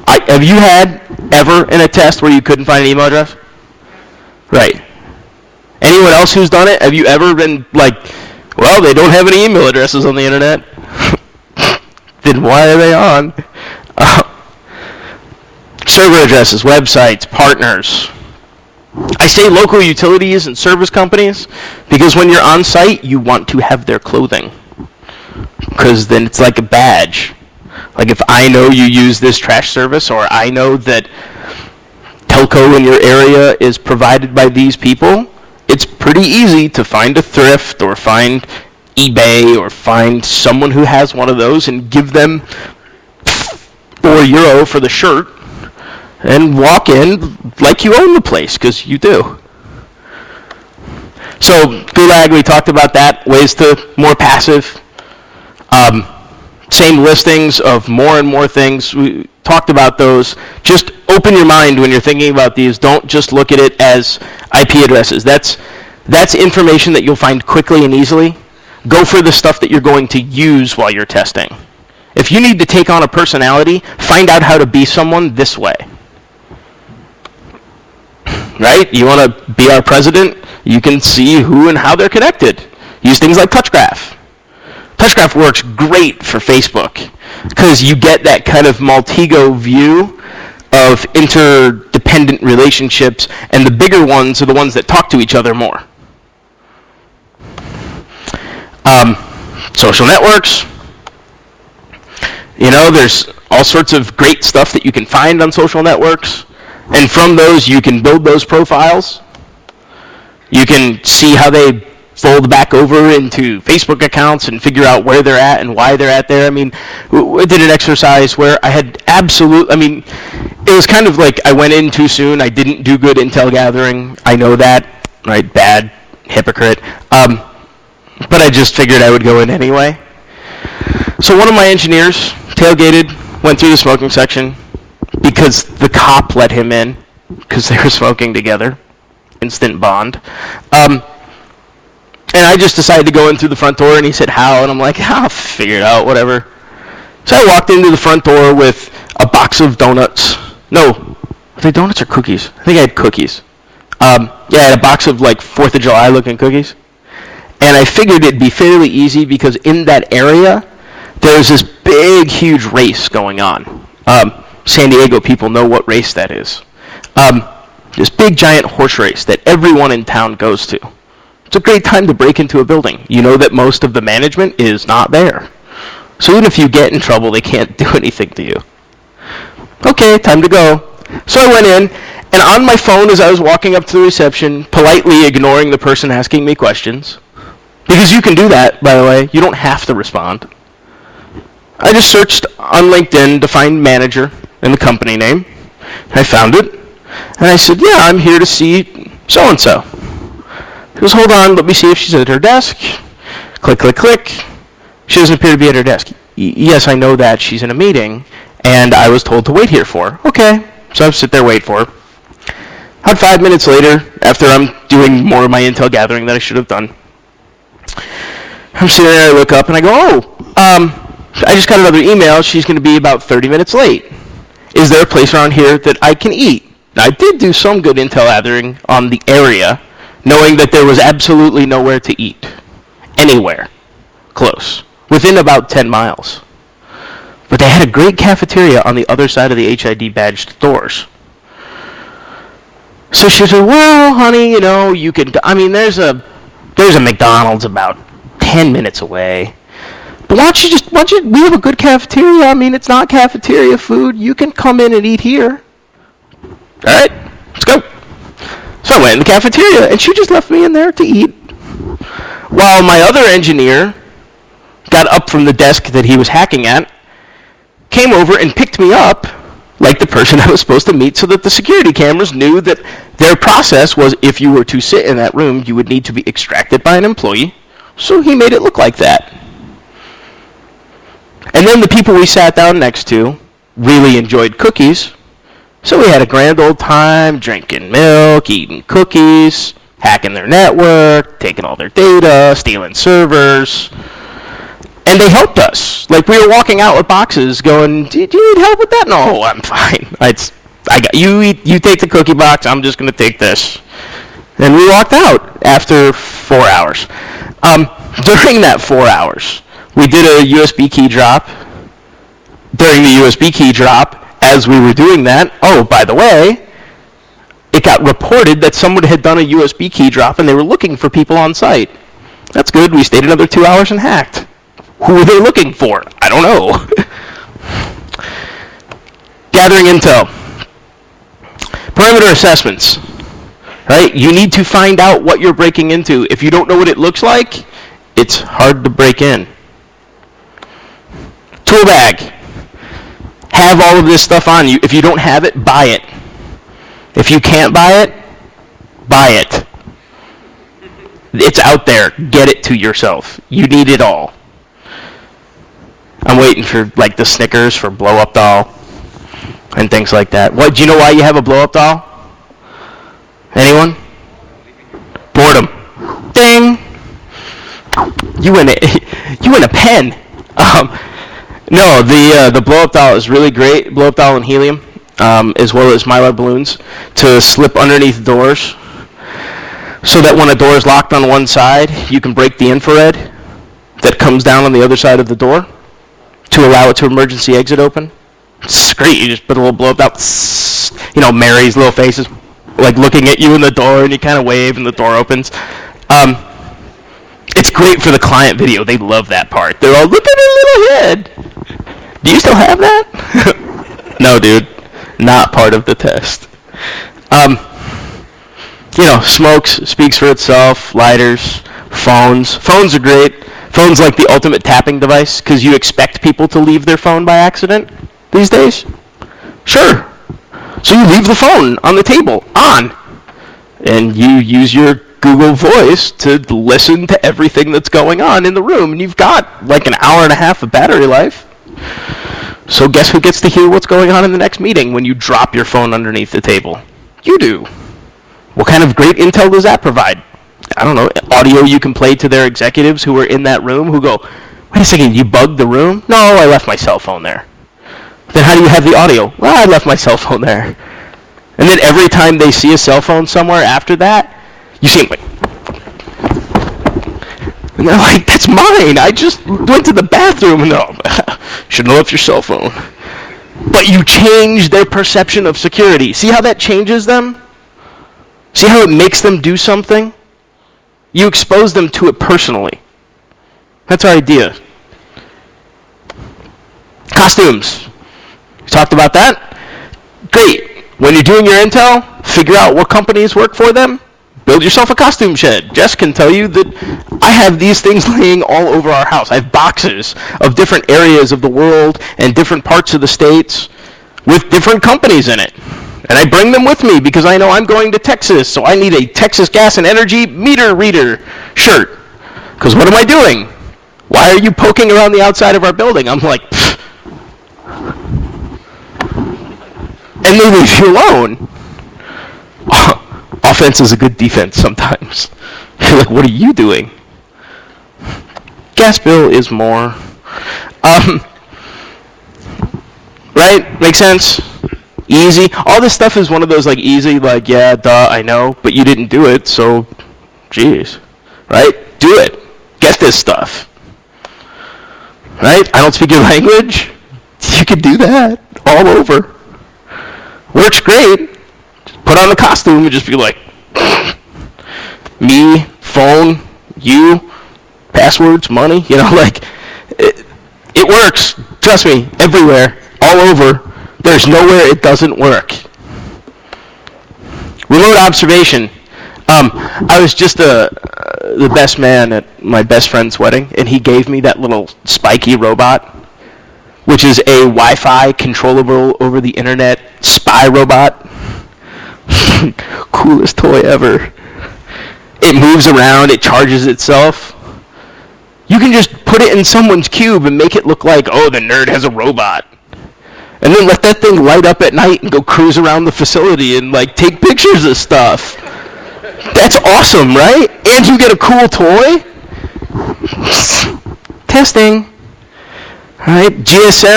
Have you had ever in a test where you couldn't find an email address? Right. Anyone else who's done it? Have you ever been like, well, they don't have any email addresses on the internet? Then why are they on? Server addresses, websites, partners. I say local utilities and service companies because when you're on site, you want to have their clothing. Because then it's like a badge. Like if I know you use this trash service, or I know that telco in your area is provided by these people, it's pretty easy to find a thrift or find eBay or find someone who has one of those and give them €4 for the shirt and walk in like you own the place, because you do. So Gulag, we talked about that, ways to more passive. Same listings of more and more things. We talked about those. Just open your mind when you're thinking about these. Don't just look at it as IP addresses. That's information that you'll find quickly and easily. Go for the stuff that you're going to use while you're testing. If you need to take on a personality, find out how to be someone this way. Right? You want to be our president? You can see who and how they're connected. Use things like TouchGraph. TouchGraph works great for Facebook because you get that kind of Maltego view of interdependent relationships, and the bigger ones are the ones that talk to each other more. Social networks. You know, there's all sorts of great stuff that you can find on social networks, and from those you can build those profiles. You can see how they fold back over into Facebook accounts and figure out where they're at and why they're at there. I mean, we did an exercise where I had it was kind of like I went in too soon. I didn't do good intel gathering. I know that, right? Bad, hypocrite. But I just figured I would go in anyway. So one of my engineers tailgated, went through the smoking section because the cop let him in because they were smoking together. Instant bond. And I just decided to go in through the front door, and he said, how? And I'm like, I'll figure it out, whatever. So I walked into the front door with a box of donuts. No, were they donuts or cookies? I think I had cookies. I had a box of like 4th of July looking cookies. And I figured it'd be fairly easy because in that area, there's this big, huge race going on. San Diego people know what race that is. This big, giant horse race that everyone in town goes to. It's a great time to break into a building. You know that most of the management is not there. So even if you get in trouble, they can't do anything to you. Okay, time to go. So I went in, and on my phone as I was walking up to the reception, politely ignoring the person asking me questions, because you can do that, by the way. You don't have to respond. I just searched on LinkedIn to find manager and the company name. I found it, and I said, yeah, I'm here to see so-and-so. He goes, hold on, let me see if she's at her desk. Click, click, click. She doesn't appear to be at her desk. Yes, I know that. She's in a meeting, and I was told to wait here for her. Okay, so I sit there, wait for her. About 5 minutes later, after I'm doing more of my intel gathering that I should have done, I'm sitting there, I look up, and I go, I just got another email. She's going to be about 30 minutes late. Is there a place around here that I can eat? Now, I did do some good intel gathering on the area, knowing that there was absolutely nowhere to eat. Anywhere. Close. Within about 10 miles. But they had a great cafeteria on the other side of the HID badged doors. So she said, well, honey, you know, you could, there's a McDonald's about 10 minutes away. But why don't you, we have a good cafeteria. It's not cafeteria food. You can come in and eat here. All right, let's go. So I went in the cafeteria, and she just left me in there to eat. While my other engineer got up from the desk that he was hacking at, came over and picked me up like the person I was supposed to meet, so that the security cameras knew that their process was if you were to sit in that room, you would need to be extracted by an employee. So he made it look like that. And then the people we sat down next to really enjoyed cookies. So we had a grand old time drinking milk, eating cookies, hacking their network, taking all their data, stealing servers. And they helped us. Like, we were walking out with boxes going, do you need help with that? No, I'm fine. I got you. You take the cookie box. I'm just going to take this. And we walked out after 4 hours. During that 4 hours, we did a USB key drop. During the USB key drop, as we were doing that, oh, by the way, it got reported that someone had done a USB key drop and they were looking for people on site. That's good. We stayed another 2 hours and hacked. Who were they looking for? I don't know. Gathering intel. Perimeter assessments. Right? You need to find out what you're breaking into. If you don't know what it looks like, it's hard to break in. Tool bag. Have all of this stuff on you. If you don't have it, buy it. If you can't buy it, buy it. It's out there. Get it to yourself. You need it all. I'm waiting for like the Snickers for blow-up doll and things like that. What? Do you know why you have a blow-up doll? Anyone? Boredom. Ding. You win a pen. No, the blow-up doll is really great. Blow-up doll and helium, as well as mylar balloons, to slip underneath doors, so that when a door is locked on one side, you can break the infrared that comes down on the other side of the door to allow it to emergency exit open. It's great. You just put a little blow-up doll. Mary's little face is like looking at you in the door, and you kind of wave, and the door opens. It's great for the client video. They love that part. They're all, look at her little head. Do you still have that? No, dude. Not part of the test. Smokes speaks for itself. Lighters, phones. Phones are great. Phone's like the ultimate tapping device because you expect people to leave their phone by accident these days. Sure. So you leave the phone on the table, on, and you use your Google Voice to listen to everything that's going on in the room, and you've got like an hour and a half of battery life. So guess who gets to hear what's going on in the next meeting when you drop your phone underneath the table? You do. What kind of great intel does that provide? I don't know, audio you can play to their executives who are in that room who go, wait a second, you bugged the room? No, I left my cell phone there. Then how do you have the audio? Well, I left my cell phone there. And then every time they see a cell phone somewhere after that, you see them like, and they're like, that's mine. I just went to the bathroom. And shouldn't have left your cell phone. But you change their perception of security. See how that changes them? See how it makes them do something? You expose them to it personally. That's our idea. Costumes. We talked about that. Great. When you're doing your intel, figure out what companies work for them. Build yourself a costume shed. Jess can tell you that I have these things laying all over our house. I have boxes of different areas of the world and different parts of the states with different companies in it. And I bring them with me because I know I'm going to Texas, so I need a Texas Gas and Energy meter reader shirt. Because what am I doing? Why are you poking around the outside of our building? I'm like, pfft. And they leave you alone. Offense is a good defense sometimes. You're like, what are you doing? Gas bill is more. Right? Makes sense? Easy. All this stuff is one of those like easy, like, yeah, duh, I know, but you didn't do it, so, geez. Right? Do it. Get this stuff. Right? I don't speak your language. You can do that all over. Works great. Just put on the costume and just be like, me, phone, you, passwords, money, like, it works. Trust me, everywhere, all over. There's nowhere it doesn't work. Remote observation. I was just the best man at my best friend's wedding, and he gave me that little spiky robot, which is a Wi-Fi controllable over the internet spy robot. Coolest toy ever. It moves around, it charges itself. You can just put it in someone's cube and make it look like, oh, the nerd has a robot. And then let that thing light up at night and go cruise around the facility and like take pictures of stuff. That's awesome, right? And you get a cool toy. Testing. All right, GSM.